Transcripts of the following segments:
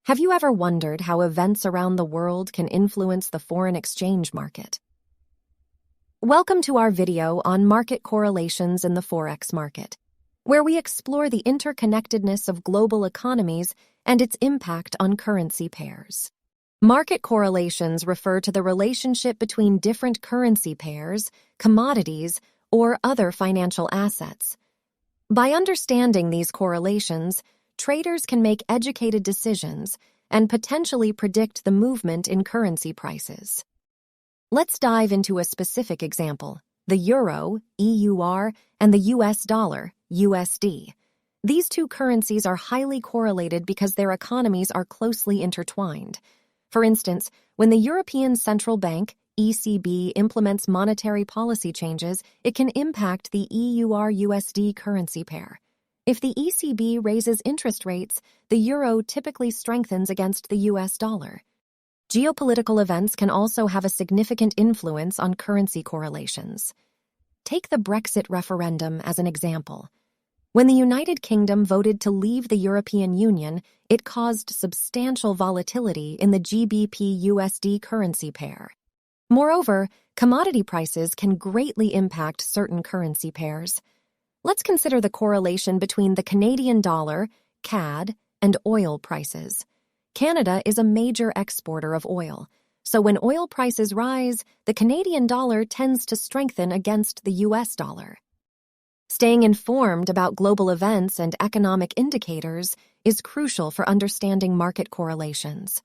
Have you ever wondered how events around the world can influence the foreign exchange market? Welcome to our video on market correlations in the Forex market, where we explore the interconnectedness of global economies and its impact on currency pairs. Market correlations refer to the relationship between different currency pairs, commodities, or other financial assets. By understanding these correlations, traders can make educated decisions and potentially predict the movement in currency prices. Let's dive into a specific example: the euro, EUR, and the US dollar, USD. These two currencies are highly correlated because their economies are closely intertwined. For instance, when the European Central Bank, ECB, implements monetary policy changes, it can impact the EUR-USD currency pair. If the ECB raises interest rates, the euro typically strengthens against the US dollar. Geopolitical events can also have a significant influence on currency correlations. Take the Brexit referendum as an example. When the United Kingdom voted to leave the European Union, it caused substantial volatility in the GBP-USD currency pair. Moreover, commodity prices can greatly impact certain currency pairs. Let's consider the correlation between the Canadian dollar, CAD, and oil prices. Canada is a major exporter of oil, so when oil prices rise, the Canadian dollar tends to strengthen against the US dollar. Staying informed about global events and economic indicators is crucial for understanding market correlations.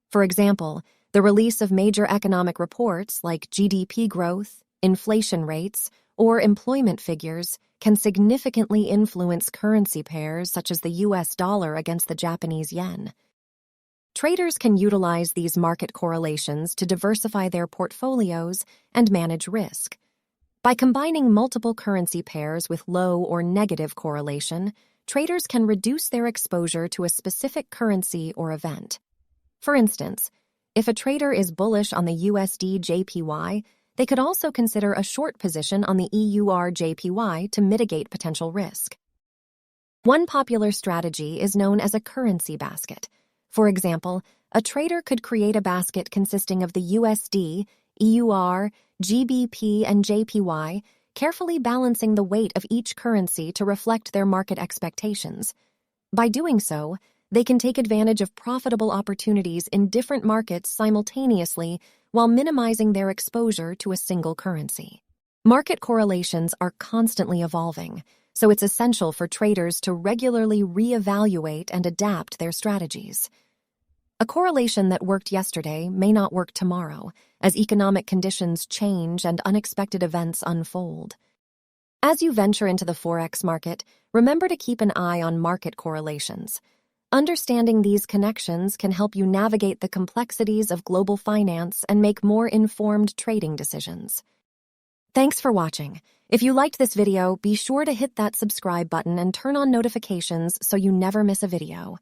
For example, the release of major economic reports like GDP growth, inflation rates, or employment figures can significantly influence currency pairs such as the US dollar against the Japanese yen. Traders can utilize these market correlations to diversify their portfolios and manage risk. By combining multiple currency pairs with low or negative correlation, traders can reduce their exposure to a specific currency or event. For instance, if a trader is bullish on the USD-JPY, they could also consider a short position on the EUR-JPY to mitigate potential risk. One popular strategy is known as a currency basket. For example, a trader could create a basket consisting of the USD, EUR, GBP, and JPY, carefully balancing the weight of each currency to reflect their market expectations. By doing so, they can take advantage of profitable opportunities in different markets simultaneously while minimizing their exposure to a single currency. Market correlations are constantly evolving, so it's essential for traders to regularly reevaluate and adapt their strategies. A correlation that worked yesterday may not work tomorrow, as economic conditions change and unexpected events unfold. As you venture into the Forex market, remember to keep an eye on market correlations. Understanding these connections can help you navigate the complexities of global finance and make more informed trading decisions. Thanks for watching. If you liked this video, be sure to hit that subscribe button and turn on notifications so you never miss a video.